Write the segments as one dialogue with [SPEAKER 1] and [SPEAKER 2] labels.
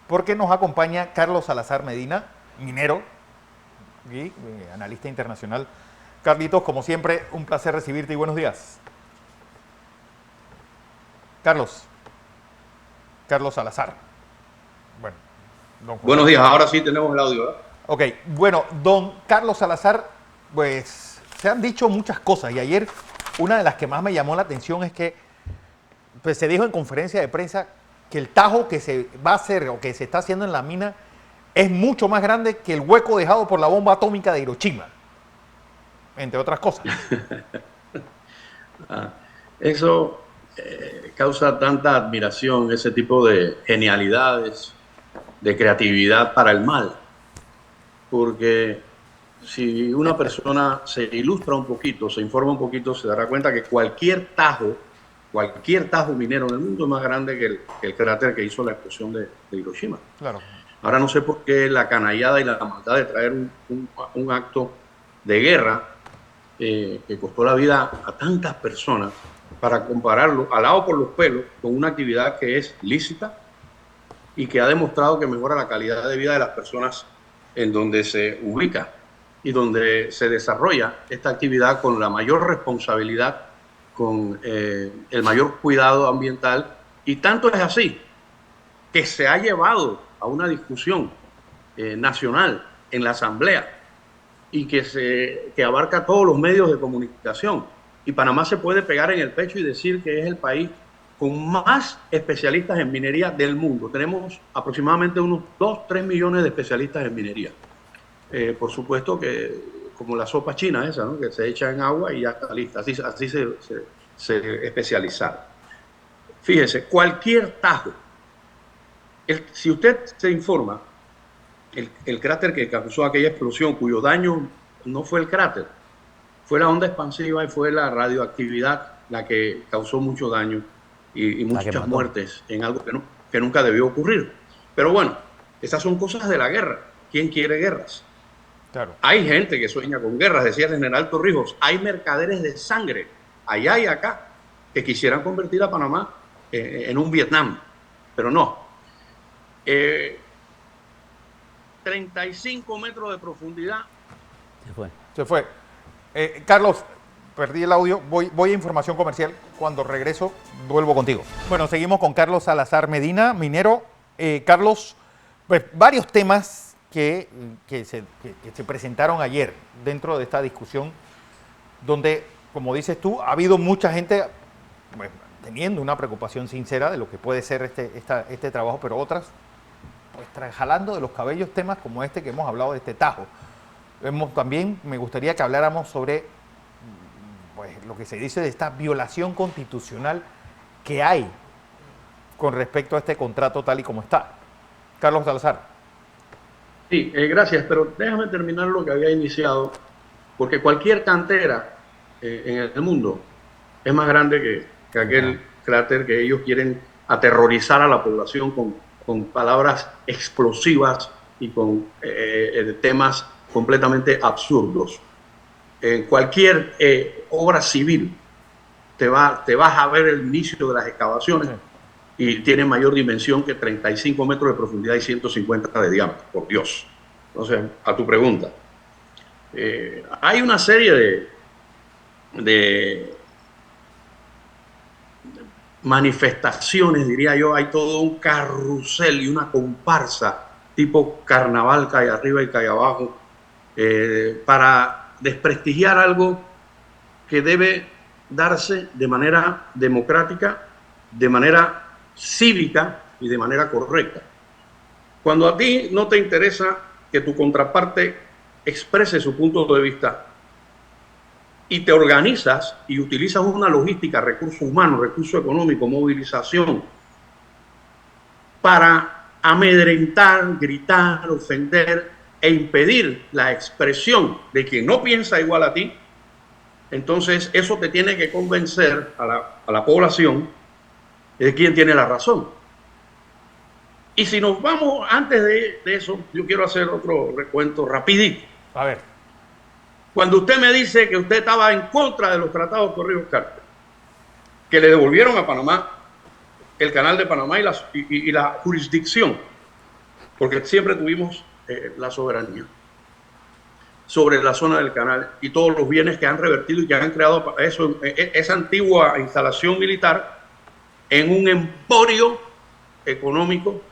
[SPEAKER 1] porque nos acompaña Carlos Salazar Medina, minero y analista internacional. Carlitos, como siempre, un placer recibirte y buenos días. Carlos Salazar. Bueno, don José.
[SPEAKER 2] Buenos días, ahora sí tenemos el audio, ¿verdad?
[SPEAKER 1] Ok, bueno, don Carlos Salazar, pues se han dicho muchas cosas y ayer una de las que más me llamó la atención es que pues, se dijo en conferencia de prensa que el tajo que se va a hacer o que se está haciendo en la mina es mucho más grande que el hueco dejado por la bomba atómica de Hiroshima, entre otras cosas.
[SPEAKER 2] Eso causa tanta admiración, ese tipo de genialidades, de creatividad para el mal, porque si una persona se ilustra un poquito, se informa un poquito, se dará cuenta que cualquier tajo minero en el mundo es más grande que el cráter que hizo la explosión de Hiroshima.
[SPEAKER 1] Claro.
[SPEAKER 2] Ahora no sé por qué la canallada y la maldad de traer un acto de guerra que costó la vida a tantas personas para compararlo alado por los pelos con una actividad que es lícita y que ha demostrado que mejora la calidad de vida de las personas en donde se ubica y donde se desarrolla esta actividad con la mayor responsabilidad, con el mayor cuidado ambiental. Y tanto es así que se ha llevado a una discusión nacional en la Asamblea y que abarca todos los medios de comunicación. Y Panamá se puede pegar en el pecho y decir que es el país con más especialistas en minería del mundo. Tenemos aproximadamente unos 2-3 millones de especialistas en minería. Por supuesto que como la sopa china esa, ¿no? Que se echa en agua y ya está lista. Así se especializaron. Fíjese, cualquier tajo. Si usted se informa, el cráter que causó aquella explosión, cuyo daño no fue el cráter, fue la onda expansiva y fue la radioactividad la que causó mucho daño y muchas muertes en algo que nunca debió ocurrir. Pero bueno, esas son cosas de la guerra. ¿Quién quiere guerras?
[SPEAKER 1] Claro.
[SPEAKER 2] Hay gente que sueña con guerras, decía el general Torrijos. Hay mercaderes de sangre, allá y acá, que quisieran convertir a Panamá en un Vietnam, pero no. 35 metros de profundidad.
[SPEAKER 1] Se fue. Carlos, perdí el audio. Voy a información comercial. Cuando regreso, vuelvo contigo. Bueno, seguimos con Carlos Salazar Medina, minero. Carlos, pues varios temas que se presentaron ayer dentro de esta discusión, donde, como dices tú, ha habido mucha gente pues, teniendo una preocupación sincera de lo que puede ser este trabajo, pero otras pues jalando de los cabellos temas como este que hemos hablado de este tajo. También me gustaría que habláramos sobre pues, lo que se dice de esta violación constitucional que hay con respecto a este contrato tal y como está. Carlos Salazar.
[SPEAKER 2] Sí, gracias, pero déjame terminar lo que había iniciado, porque cualquier cantera en el mundo es más grande que aquel cráter que ellos quieren aterrorizar a la población con palabras explosivas y con temas completamente absurdos. En cualquier obra civil te vas a ver el inicio de las excavaciones y tiene mayor dimensión que 35 metros de profundidad y 150 de diámetro, por Dios. Entonces, a tu pregunta, hay una serie de manifestaciones, diría yo, hay todo un carrusel y una comparsa tipo carnaval, calle arriba y calle abajo, para desprestigiar algo que debe darse de manera democrática, de manera cívica y de manera correcta. Cuando a ti no te interesa que tu contraparte exprese su punto de vista y te organizas y utilizas una logística, recursos humanos, recursos económicos, movilización, para amedrentar, gritar, ofender e impedir la expresión de quien no piensa igual a ti, entonces eso te tiene que convencer a la población de quién tiene la razón. Y si nos vamos antes de eso, yo quiero hacer otro recuento rapidito.
[SPEAKER 1] A ver.
[SPEAKER 2] Cuando usted me dice que usted estaba en contra de los tratados Torrijos-Carter, que le devolvieron a Panamá el canal de Panamá y la jurisdicción porque siempre tuvimos la soberanía sobre la zona del canal y todos los bienes que han revertido y que han creado esa antigua instalación militar en un emporio económico,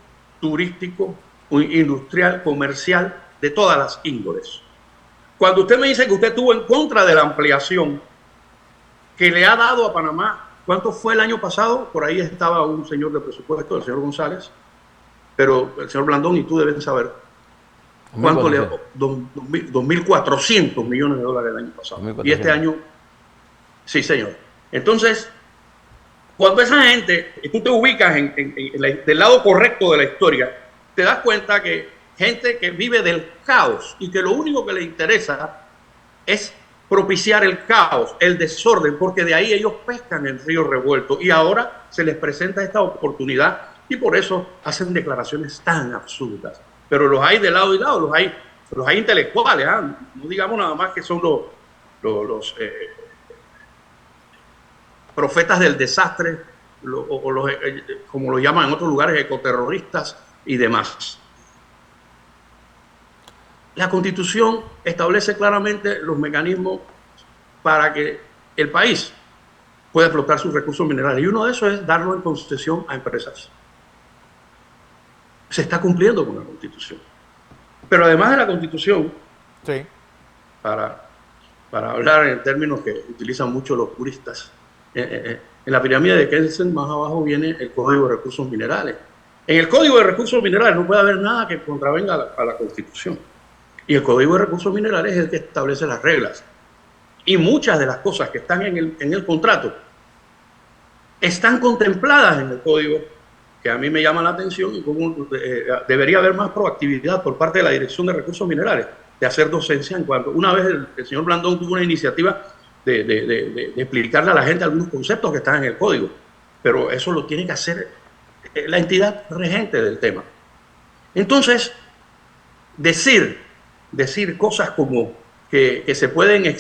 [SPEAKER 2] turístico, industrial, comercial, de todas las índoles. Cuando usted me dice que usted estuvo en contra de la ampliación que le ha dado a Panamá, ¿cuánto fue el año pasado? Por ahí estaba un señor de presupuesto, el señor González, pero el señor Blandón y tú deben saber cuánto le 2.400 millones de dólares el año pasado. 2, y este año, sí señor. Entonces, cuando esa gente, tú te ubicas del lado correcto de la historia, te das cuenta que gente que vive del caos y que lo único que le interesa es propiciar el caos, el desorden, porque de ahí ellos pescan el río revuelto y ahora se les presenta esta oportunidad y por eso hacen declaraciones tan absurdas. Pero los hay de lado y lado, los hay intelectuales, no digamos nada más que son los profetas del desastre, como lo llaman en otros lugares, ecoterroristas y demás. La Constitución establece claramente los mecanismos para que el país pueda explotar sus recursos minerales. Y uno de esos es darlo en concesión a empresas. Se está cumpliendo con la Constitución. Pero además de la Constitución,
[SPEAKER 1] sí,
[SPEAKER 2] para hablar en términos que utilizan mucho los juristas, en la pirámide de Kelsen más abajo viene el Código de Recursos Minerales. En el Código de Recursos Minerales no puede haber nada que contravenga a la Constitución. Y el Código de Recursos Minerales es el que establece las reglas. Y muchas de las cosas que están en el contrato están contempladas en el Código, que a mí me llama la atención y como debería haber más proactividad por parte de la Dirección de Recursos Minerales de hacer docencia en cuanto. Una vez el señor Blandón tuvo una iniciativa de explicarle a la gente algunos conceptos que están en el Código, pero eso lo tiene que hacer la entidad regente del tema. Entonces, decir cosas como que se pueden,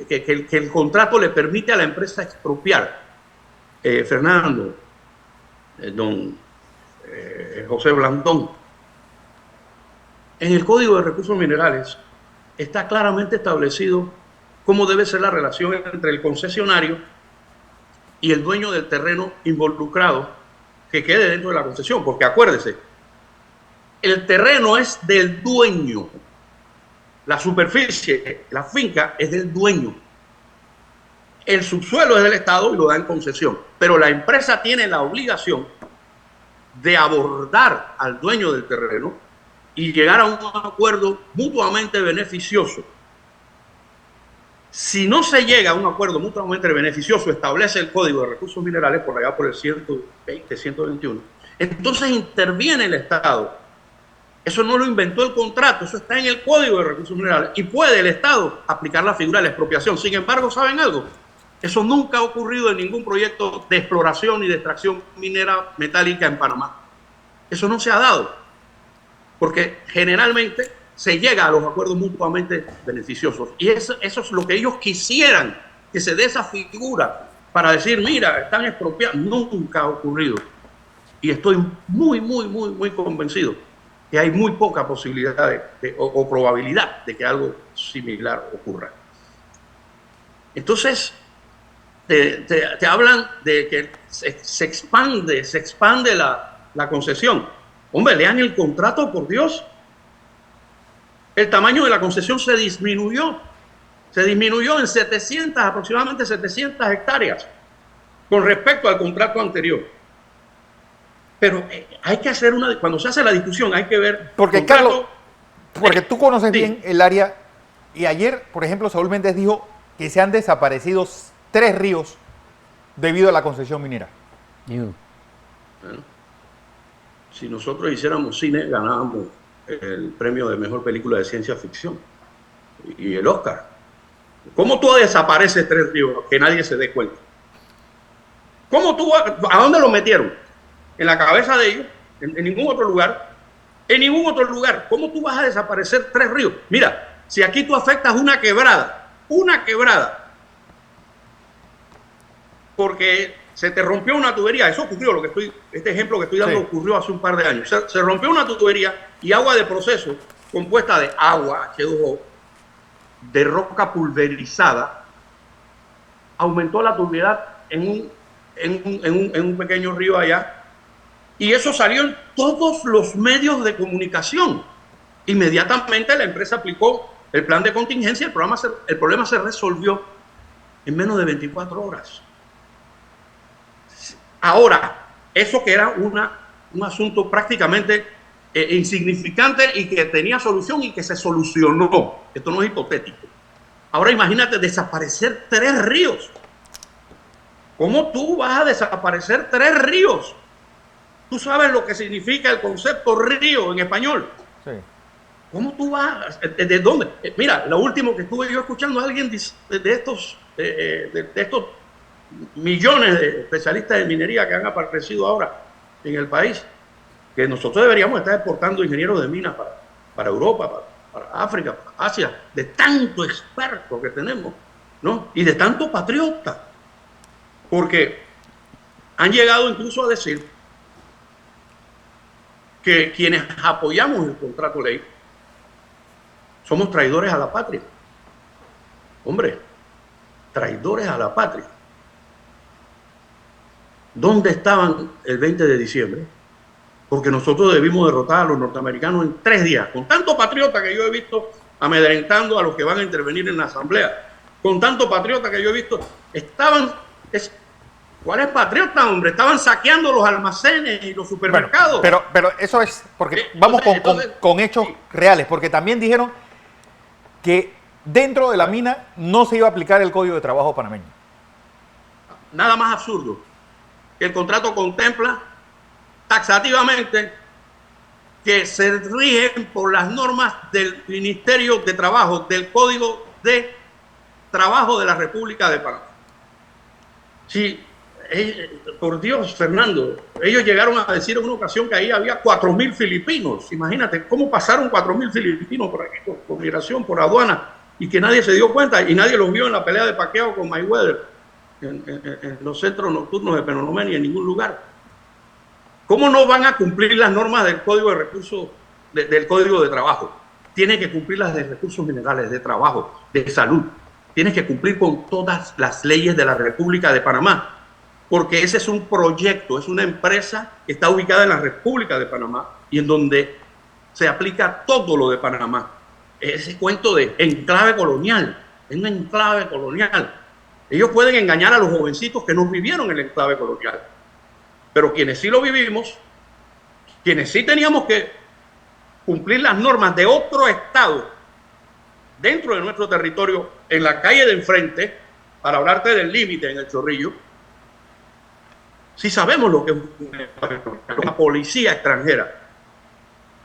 [SPEAKER 2] que el contrato le permite a la empresa expropiar, Fernando, don José Blandón, en el Código de Recursos Minerales está claramente establecido cómo debe ser la relación entre el concesionario y el dueño del terreno involucrado que quede dentro de la concesión, porque acuérdese, el terreno es del dueño. La superficie, la finca es del dueño. El subsuelo es del Estado y lo da en concesión. Pero la empresa tiene la obligación de abordar al dueño del terreno y llegar a un acuerdo mutuamente beneficioso. Si no se llega a un acuerdo mutuamente beneficioso, establece el Código de Recursos Minerales, por allá por el 120, 121, entonces interviene el Estado. Eso no lo inventó el contrato, eso está en el Código de Recursos Minerales y puede el Estado aplicar la figura de la expropiación. Sin embargo, ¿saben algo? Eso nunca ha ocurrido en ningún proyecto de exploración y de extracción minera metálica en Panamá. Eso no se ha dado, porque generalmente se llega a los acuerdos mutuamente beneficiosos. Y eso es lo que ellos quisieran, que se dé esa figura para decir, mira, están expropiando. Nunca ha ocurrido. Y estoy muy convencido que hay muy poca posibilidad o probabilidad de que algo similar ocurra. Entonces, te hablan de que se expande la concesión. Hombre, lean el contrato, por Dios. El tamaño de la concesión se disminuyó en 700, aproximadamente 700 hectáreas con respecto al contrato anterior. Pero hay que hacer cuando se hace la discusión hay que ver...
[SPEAKER 1] Porque Carlos, porque tú conoces bien el área y ayer, por ejemplo, Saúl Méndez dijo que se han desaparecido 3 ríos debido a la concesión minera.
[SPEAKER 2] Bueno, si nosotros hiciéramos cine, ganábamos el premio de mejor película de ciencia ficción y el Oscar. ¿Cómo tú desapareces 3 ríos que nadie se dé cuenta? ¿Cómo tú, a dónde lo metieron? En la cabeza de ellos, en ningún otro lugar. En ningún otro lugar. ¿Cómo tú vas a desaparecer 3 ríos? Mira, si aquí tú afectas una quebrada, porque se te rompió una tubería, eso ocurrió, este ejemplo que estoy dando ocurrió hace un par de años. Se rompió una tubería y agua de proceso compuesta de agua, H2O, de roca pulverizada, aumentó la turbidez en un pequeño río allá, y eso salió en todos los medios de comunicación. Inmediatamente la empresa aplicó el plan de contingencia, el problema se resolvió en menos de 24 horas. Ahora, eso que era un asunto prácticamente insignificante y que tenía solución y que se solucionó. Esto no es hipotético. Ahora imagínate desaparecer 3 ríos. ¿Cómo tú vas a desaparecer 3 ríos? ¿Tú sabes lo que significa el concepto río en español?
[SPEAKER 1] Sí.
[SPEAKER 2] ¿Cómo tú vas? ¿De dónde? Mira, lo último que estuve yo escuchando a alguien de estos millones de especialistas de minería que han aparecido ahora en el país, que nosotros deberíamos estar exportando ingenieros de minas para Europa, para África, para Asia, de tanto experto que tenemos, ¿no? Y de tanto patriota, porque han llegado incluso a decir que quienes apoyamos el contrato ley somos traidores a la patria. Hombre, traidores a la patria. ¿Dónde estaban el 20 de diciembre? Porque nosotros debimos derrotar a los norteamericanos en 3 días, con tanto patriota que yo he visto amedrentando a los que van a intervenir en la asamblea, con tanto patriota que yo he visto, ¿cuál es patriota, hombre? Estaban saqueando los almacenes y los supermercados.
[SPEAKER 1] Bueno, pero eso es porque vamos con hechos reales, porque también dijeron que dentro de la mina no se iba a aplicar el Código de Trabajo panameño.
[SPEAKER 2] Nada más absurdo. El contrato contempla taxativamente que se rigen por las normas del Ministerio de Trabajo, del Código de Trabajo de la República de Panamá. Sí, por Dios, Fernando, ellos llegaron a decir en una ocasión que ahí había 4.000 filipinos. Imagínate cómo pasaron 4.000 filipinos por aquí, por migración, por aduana, y que nadie se dio cuenta y nadie los vio en la pelea de Pacquiao con Mayweather, en los centros nocturnos de Penonomé ni en ningún lugar. ¿Cómo no van a cumplir las normas del Código de Recursos, del Código de Trabajo? Tienen que cumplir las de recursos minerales, de trabajo, de salud. Tienes que cumplir con todas las leyes de la República de Panamá, porque ese es un proyecto, es una empresa que está ubicada en la República de Panamá y en donde se aplica todo lo de Panamá. Ese cuento de enclave colonial, es un enclave colonial. Ellos pueden engañar a los jovencitos que no vivieron el enclave colonial, pero quienes sí lo vivimos, quienes sí teníamos que cumplir las normas de otro estado dentro de nuestro territorio, en la calle de enfrente, para hablarte del límite en el Chorrillo, sí sabemos lo que es una policía extranjera,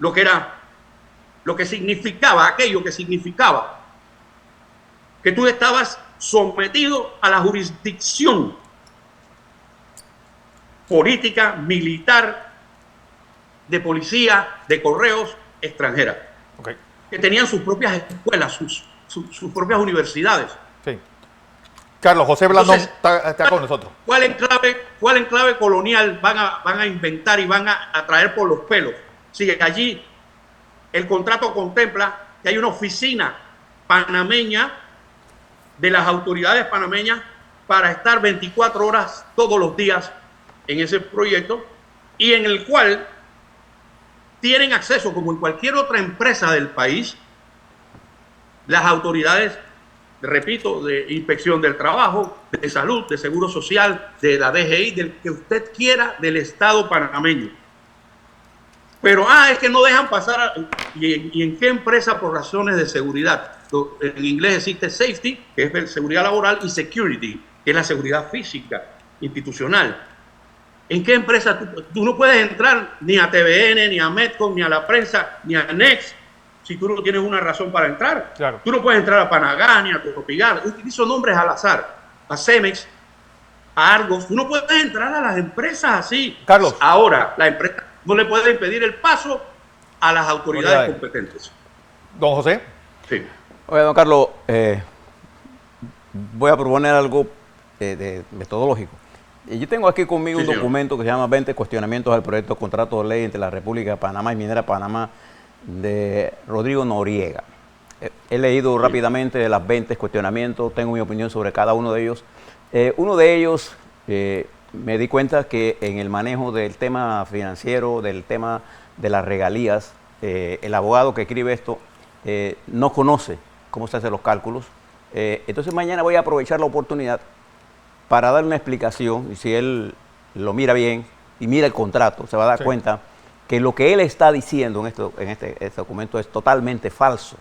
[SPEAKER 2] lo que significaba, aquello que significaba que tú estabas sometido a la jurisdicción política, militar, de policía, de correos extranjera, que tenían sus propias escuelas, sus propias universidades.
[SPEAKER 1] Sí. Carlos José Blandón está con nosotros.
[SPEAKER 2] ¿Cuál enclave colonial van a inventar y van a traer por los pelos? Si allí el contrato contempla que hay una oficina panameña de las autoridades panameñas para estar 24 horas todos los días en ese proyecto, y en el cual tienen acceso, como en cualquier otra empresa del país, las autoridades, repito, de inspección del trabajo, de salud, de seguro social, de la DGI, del que usted quiera, del Estado panameño. Pero, es que no dejan pasar. ¿Y en qué empresa por razones de seguridad? En inglés existe safety, que es seguridad laboral, y security, que es la seguridad física, institucional. ¿En qué empresa tú no puedes entrar ni a TVN, ni a Metcon, ni a la prensa, ni a Next, si tú no tienes una razón para entrar?
[SPEAKER 1] Claro.
[SPEAKER 2] Tú no puedes entrar a Panagá, ni a Tropigal. Utilizo nombres al azar. A Cemex, a Argos. Tú no puedes entrar a las empresas así.
[SPEAKER 1] Carlos.
[SPEAKER 2] Ahora, la empresa no le puede impedir el paso a las autoridades competentes.
[SPEAKER 1] Don José.
[SPEAKER 2] Sí.
[SPEAKER 3] Oye, don Carlos, voy a proponer algo metodológico. Y yo tengo aquí conmigo
[SPEAKER 2] Sí,
[SPEAKER 3] un
[SPEAKER 2] señor.
[SPEAKER 3] documento que se llama 20 cuestionamientos al proyecto de contrato de ley entre la República de Panamá y Minera Panamá de Rodrigo Noriega. He leído
[SPEAKER 2] Sí.
[SPEAKER 3] rápidamente las 20 cuestionamientos, tengo mi opinión sobre cada uno de ellos. Uno de ellos, me di cuenta que en el manejo del tema financiero, del tema de las regalías, el abogado que escribe esto no conoce cómo se hacen los cálculos. Entonces mañana voy a aprovechar la oportunidad para dar una explicación, y si él lo mira bien y mira el contrato, se va a dar cuenta que lo que él está diciendo en este documento es totalmente falso.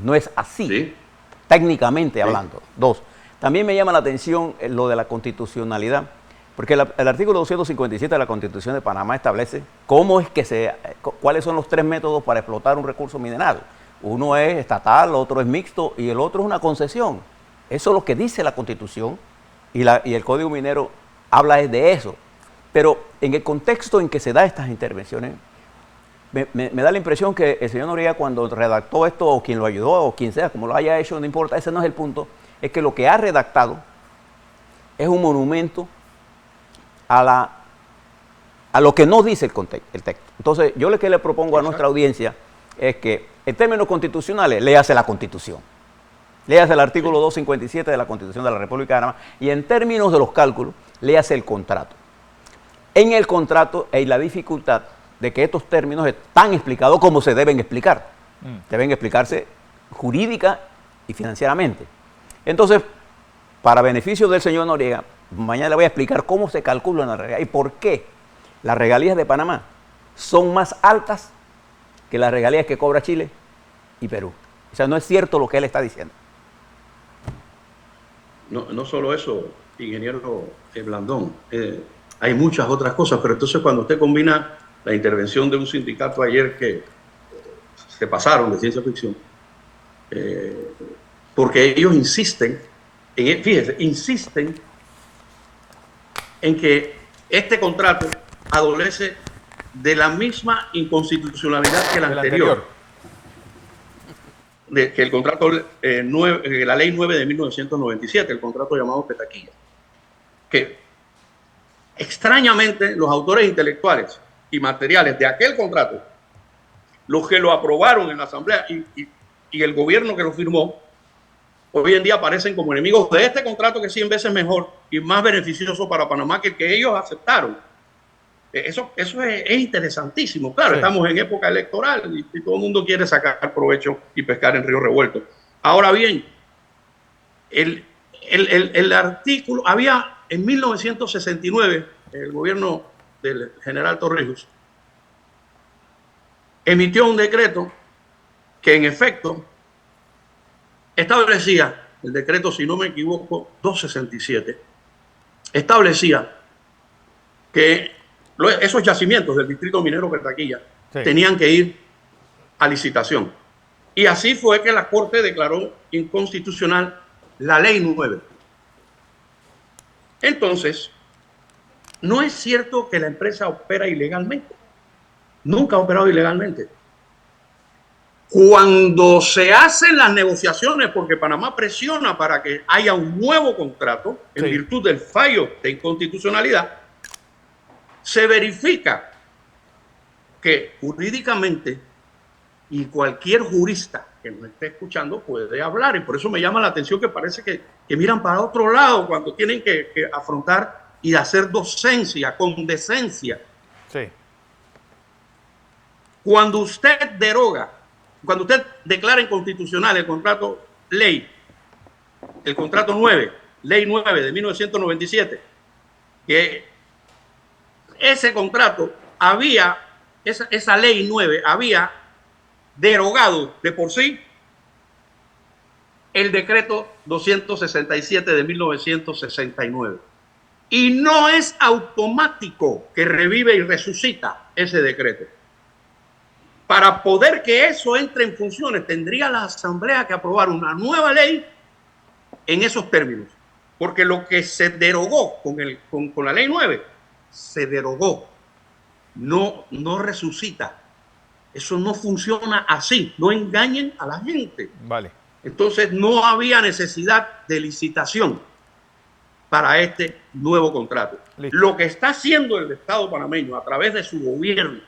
[SPEAKER 3] No es así,
[SPEAKER 2] Sí.
[SPEAKER 3] técnicamente hablando. Dos, también me llama la atención lo de la constitucionalidad, porque el artículo 257 de la Constitución de Panamá establece cómo es que cuáles son los 3 métodos para explotar un recurso mineral. Uno es estatal, otro es mixto y el otro es una concesión. Eso es lo que dice la Constitución y el Código Minero habla de eso. Pero en el contexto en que se da estas intervenciones, me da la impresión que el señor Noriega, cuando redactó esto, o quien lo ayudó, o quien sea, como lo haya hecho, no importa, ese no es el punto, es que lo que ha redactado es un monumento a lo que no dice el texto. Entonces, yo lo que le propongo a nuestra audiencia es que, en términos constitucionales, léase la Constitución. Léase el artículo 257 de la Constitución de la República de Panamá, y en términos de los cálculos, léase el contrato. En el contrato hay la dificultad de que estos términos están explicados como se deben explicar. Deben explicarse jurídica y financieramente. Entonces, para beneficio del señor Noriega, mañana le voy a explicar cómo se calculan las regalías y por qué las regalías de Panamá son más altas que las regalías que cobra Chile y Perú. O sea, no es cierto lo que él está diciendo.
[SPEAKER 2] No solo eso, ingeniero Blandón, hay muchas otras cosas, pero entonces cuando usted combina la intervención de un sindicato ayer que se pasaron de ciencia ficción, porque ellos insisten, insisten en que este contrato adolece de la misma inconstitucionalidad que el anterior. Que el contrato, la ley 9 de 1997, el contrato llamado Petaquilla, que extrañamente los autores intelectuales y materiales de aquel contrato, los que lo aprobaron en la Asamblea y el gobierno que lo firmó, hoy en día aparecen como enemigos de este contrato, que 100 veces mejor y más beneficioso para Panamá que el que ellos aceptaron. Eso es interesantísimo. Claro, estamos en época electoral y todo el mundo quiere sacar provecho y pescar en río revuelto. Ahora bien, el artículo, había en 1969, el gobierno del general Torrijos emitió un decreto que en efecto establecía, el decreto, si no me equivoco, 267, establecía que esos yacimientos del distrito minero Petaquilla tenían que ir a licitación. Y así fue que la Corte declaró inconstitucional la ley 9. Entonces, no es cierto que la empresa opera ilegalmente. Nunca ha operado ilegalmente. Cuando se hacen las negociaciones, porque Panamá presiona para que haya un nuevo contrato en virtud del fallo de inconstitucionalidad, se verifica que jurídicamente, y cualquier jurista que nos esté escuchando puede hablar, y por eso me llama la atención que parece que miran para otro lado cuando tienen que afrontar y hacer docencia con decencia.
[SPEAKER 1] Sí.
[SPEAKER 2] Cuando usted deroga, cuando usted declara inconstitucional el contrato ley, el contrato 9, ley 9 de 1997, que ese contrato había, esa ley 9 había derogado de por sí el decreto 267 de 1969. Y no es automático que revive y resucita ese decreto. Para poder que eso entre en funciones, tendría la Asamblea que aprobar una nueva ley en esos términos. Porque lo que se derogó con la ley 9, se derogó. No resucita. Eso no funciona así. No engañen a la gente.
[SPEAKER 1] Vale.
[SPEAKER 2] Entonces no había necesidad de licitación. para este nuevo contrato.
[SPEAKER 1] Listo.
[SPEAKER 2] Lo que está haciendo el Estado panameño a través de su gobierno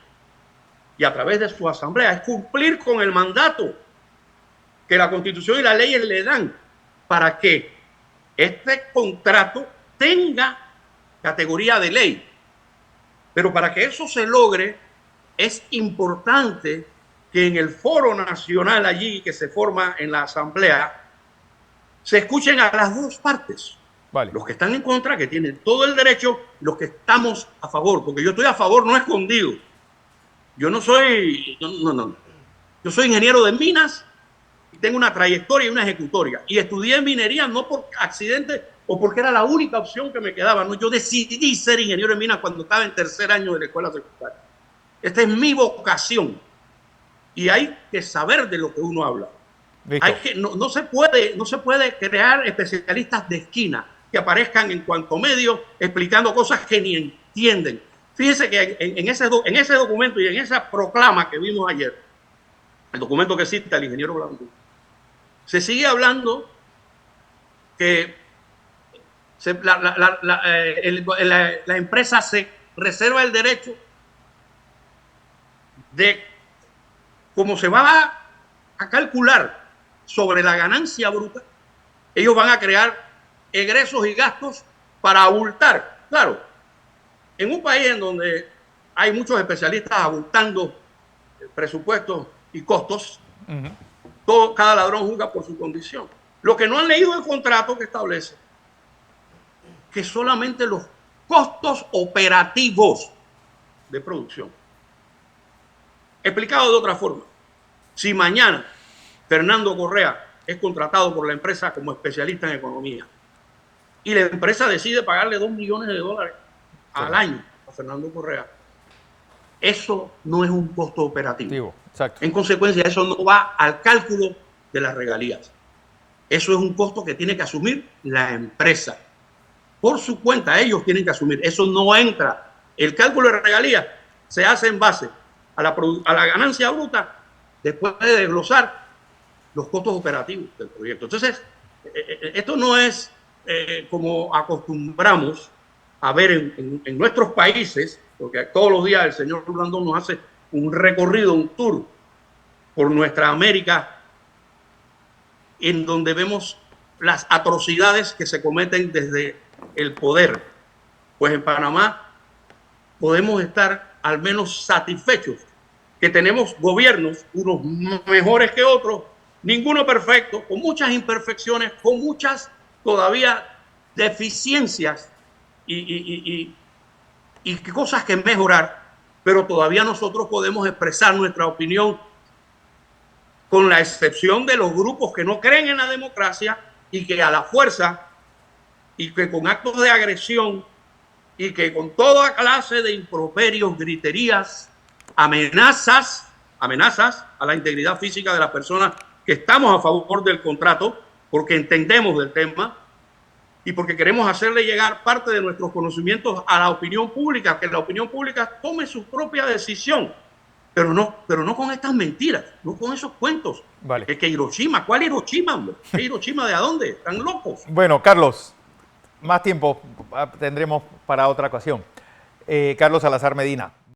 [SPEAKER 2] y a través de su asamblea es cumplir con el mandato que la Constitución y las leyes le dan para que este contrato tenga categoría de ley. Pero para que eso se logre, es importante que en el foro nacional allí que se forma en la asamblea se escuchen a las dos partes.
[SPEAKER 1] Vale.
[SPEAKER 2] Los que están en contra, que tienen todo el derecho, los que estamos a favor, porque yo estoy a favor, no escondido. Yo no soy, no. Yo soy ingeniero de minas y tengo una trayectoria y una ejecutoria. Y estudié minería no por accidente o porque era la única opción que me quedaba. No, yo decidí ser ingeniero de minas cuando estaba en tercer año de la escuela secundaria. Esta es mi vocación. Y hay que saber de lo que uno habla. Hay que, no se puede crear especialistas de esquina que aparezcan en cuanto medio explicando cosas que ni entienden. Fíjense que en ese documento y en esa proclama que vimos ayer, el documento que cita el ingeniero Blanco, se sigue hablando que la empresa se reserva el derecho de, como se va a calcular sobre la ganancia bruta, ellos van a crear egresos y gastos para abultar. Claro, en un país en donde hay muchos especialistas abultando presupuestos y costos, cada ladrón juzga por su condición. Lo que no han leído el contrato que establece que solamente los costos operativos de producción. Explicado de otra forma, si mañana Fernando Correa es contratado por la empresa como especialista en economía y la empresa decide pagarle $2 millones al año a Fernando Correa, eso no es un costo operativo.
[SPEAKER 1] Exacto.
[SPEAKER 2] En consecuencia, eso no va al cálculo de las regalías. Eso es un costo que tiene que asumir la empresa. Por su cuenta, ellos tienen que asumir. Eso no entra. El cálculo de regalías se hace en base a la ganancia bruta después de desglosar los costos operativos del proyecto. Entonces, esto no es como acostumbramos a ver en nuestros países, porque todos los días el señor Blandón nos hace un recorrido, un tour por nuestra América, en donde vemos las atrocidades que se cometen desde el poder. Pues en Panamá podemos estar al menos satisfechos que tenemos gobiernos, unos mejores que otros, ninguno perfecto, con muchas imperfecciones, con muchas todavía deficiencias y cosas que mejorar, pero todavía nosotros podemos expresar nuestra opinión, con la excepción de los grupos que no creen en la democracia y que a la fuerza y que con actos de agresión y que con toda clase de improperios, griterías, amenazas a la integridad física de las personas que estamos a favor del contrato, porque entendemos del tema y porque queremos hacerle llegar parte de nuestros conocimientos a la opinión pública, que la opinión pública tome su propia decisión, pero no con estas mentiras, no con esos cuentos.
[SPEAKER 1] Vale.
[SPEAKER 2] Es que Hiroshima, ¿cuál Hiroshima, hombre? ¿Qué Hiroshima de a dónde? ¿Están locos?
[SPEAKER 1] Bueno, Carlos, más tiempo tendremos para otra ocasión. Carlos Salazar Medina.